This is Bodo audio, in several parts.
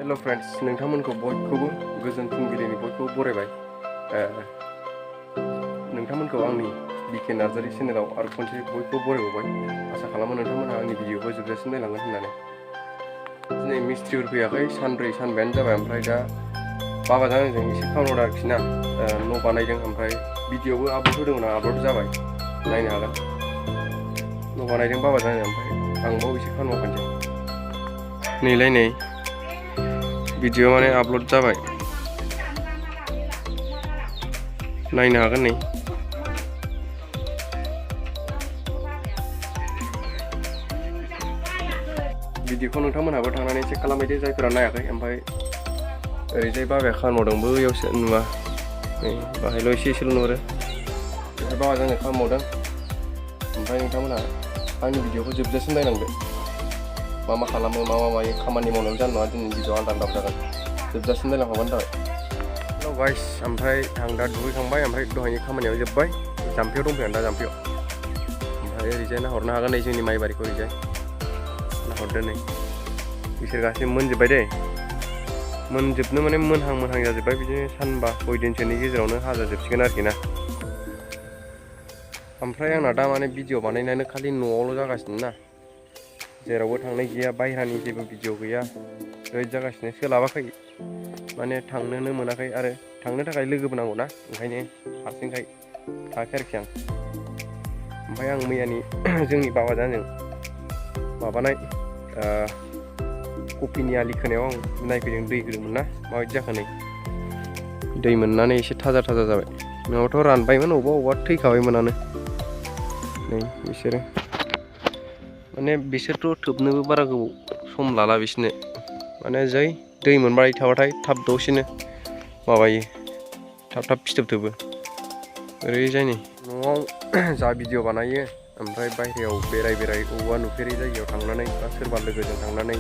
हेलो फ्रेंड्स, नोंथांमोनखौ बयखौबो गोजोन फुंबिलिनि बयखौबो बरायबाय। नोंथांमोनखौ आंनि बिके नार्जारि चेनेलाव आरो खनसे बयखौबो बरायबावबाय। आसा खालामो नोंथांमोनहा आंनि भिडिअखौ जोबजासिम नायलांगोन होननानै। दिनै मिस्ट्रिफोर फैयाखै, सानब्रै सानबायानो जाबाय। ओमफ्राय दा बाबाजों आंजों एसे खामानि आरोखि ना, न' बानायदों। ओमफ्राय भिडिअबो आपल'ड होदोंमोन, आपल'ड जाबाय, नायनो हागोन। न' बानायदों बाबाजों आंजों, ओमफ्राय आंबो एसे खामानि मावफानोसै। नैलाय नै भिडिअ माने आपल'ड जाबाय, नायनो हागोन। नै भिडिअखौ नोंथांमोनहाबो थांनानै चेक खालामहैदो जायफोरा नायाखै। ओमफ्राय ओरैजाय बाबाया खामानि मावदों, बैयावसो नुवा, नै बाहायल' एसेल' नुहुरो। बेहाय बाबाजों आंजों खामानि मावदों। ओमफ्राय नोंथांमोनहा आंनि भिडिअखौ जोबजासिम नायलांदो। मा खालामो, मा मायो, खामानि मावनायाव जानाय नङा। दिनै भिडिअ आलदा आलदा जागोन, जोबजासिम नायलांखाबानो जाबाय। हेल' गाइस, ओमफ्राय आं दा दुगैखांबाय। ओमफ्राय दहायनि खामानियाव जोब्बाय, जाम्फैयाव दंफैयो आं दा, जाम्फैयाव। ओमफ्राय ओरैजाय नाहरनो हागोन, नै जोंनि माइ बारिखौ ओरैजाय नाहरदो। नै बिसोर गासैबो मोनजोब्बाय दे, मोनजोबनो माने मोनहां जाजोब्बाय। बिदिनो सानबा 6 दिनसोनि गेजेरावनो हाजाजोबसिगोन आरोखि ना। ओमफ्राय आंना दा माने भिडिअ बानायनायानो खालि न'आवल' जागासिनो ना, जेरावबो थांनाय गैया, बायह्रानि जेबो भिडिअ गैया, ओरैनो जागासिनो। सोलाबाखै माने, थांनोनो मोनाखै, आरो थांनो थाखाय लोगोबो नांगौ ना, ओंखायनो हारसिंखाय थाङाखै आरोखि आं। ओमफ्राय आं मैयानि जोंनि बाबाजों आंजों माबानाय कफिनि आलि खोनायाव आं नायफैदों, दै होदोंमोन ना, माबायदि जाखो। नै दै मोननानै एसे थाजा जाबाय, नङाबाथ' रानबायमोन, अबेबा थैखाबायमोनानो। नै बिसोरो माने, बिसोरथ' थोबनोबो बारा गोबाव सम लाला बिसोरनो। माने जै दै मोनबाय थाबाथाय थाब दसेनो माबायो, थाब फिथोब थोबो। ओरैजाय नै न'आव जा भिडिअ बानायो, ओमफ्राय बायहेरायाव बेराय अबावबा नुफेरै जायगायाव थांनानै बा सोरबा लोगोजों थांनानै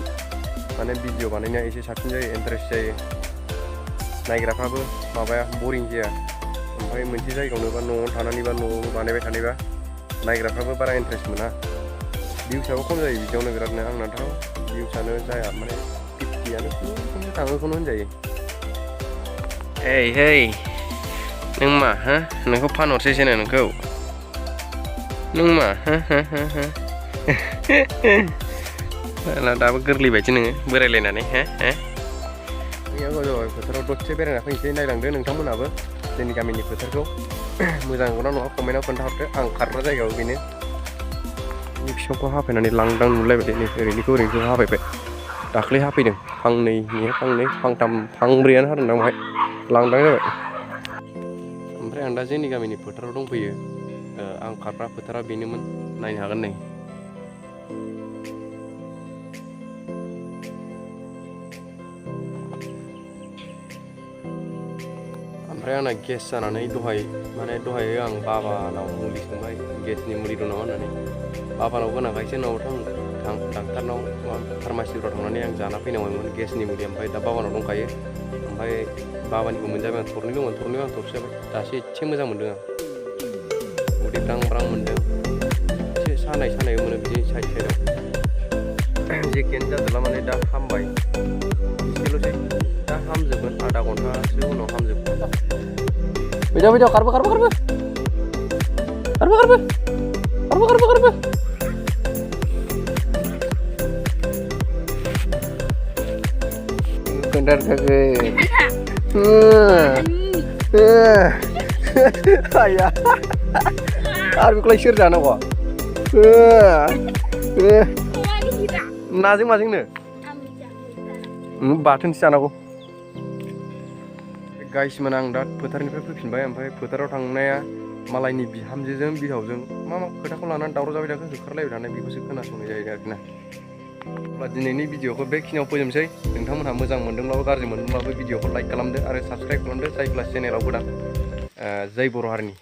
माने भिडिअ बानायनाया एसे साबसिन जायो, इन्टारेस्ट जायो। नायग्राफ्राबो माबाया, बरिं जाया। ओमफ्राय मोनसे जायगायावनो बा न'आव थानानै बा न'आवनो बानायबाय थानायबा नायग्राफ्राबो बारा इन्टारेस्ट मोना, भिउसआबो खम जायो बिदियावनो बिरादनो। आंनाथ' भिउसआनो जाया, माने 50आनो खमसे थाङोखौनो होनजायो। हेइ नों मा हो, नोंखौ फानहरसैसोनो, नों मा हो दाबो गोरलै बायदि नोङो, बोरायलायनानै हो। फोथाराव दसे बेरायना फैनोसै, नायलांदो नोंथांमोनहाबो जोंनि गामिनि फोथारखौ। मोजां नंगौना नङा कमेन्टआव खोन्थाहरदो। आं खारग्रा जायगायाव बेनो, बिफांखौ हाफायनानै लांदां नुलायबाय दे। नै ओरैनिखौ हाफायबाय, दाख्लै हाफैदों, फांनै, फांथाम, फांब्रैयानो हादोंदां बाहाय, लांदां जाबाय। ओमफ्राय आं दा जोंनि गामिनि फोथाराव दंफैयो। आं खारग्रा फोथारा बेनोमोन, नायनो हागोन। नै ओमफ्राय आंना गेस जानानै दहाय आं बाबानाव मुलि सोंबाय, गेसनि मुलि दं नामा होननानै। बाबानाव गोनांखायसो नङाबाथ' आं डाक्टारनाव फार्मासिफोराव थांनानै आं जाना फैनांगौमोन गेसनि मुलि। ओमफ्राय दा बाबानाव दंखायो। ओमफ्राय बाबानिखौ मोनजाबाय आं, थरनै दंमोन, थरनैयाव आं थरसे जाबाय। दासो एसे मोजां मोनदों आं, उदै ब्रां मोनदों। एसे सानाय मोनो बिदि साइडआव, जेखियानो जादोंला माने दा हामबाय एसेल'सै, दा हामजोबगोन, आधा घन्टासो उनाव हामजोबगोन। फैदो खारबो आया आरो बेखौलाय सोर जानांगौ? नाजों माजोंनो बाथोनसो जानांगौ। गाइसमोन, आं दा फोथारनिफ्राय फैफिनबाय। ओमफ्राय फोथाराव थांनाया मालायनि बिहामजोजों बिहावजों मा खोथाखौ लानानै दावराव जाबाय थाखो, होखारलायबाय थानाय, बेखौसो खोनासंनाय जायो आरोखि ना। अब्ला दिनैनि भिडिअखौ बेखिनियाव फोजोबनोसै। नोंथांमोनहा मोजां मोनदोंब्लाबो गाज्रि मोनदोंब्लाबो भिडिअखौ लाइक खालामदो आरो साबस्क्राइब खालामदो जायफोरा चेनेलाव गोदान। जय बर' हारिनि।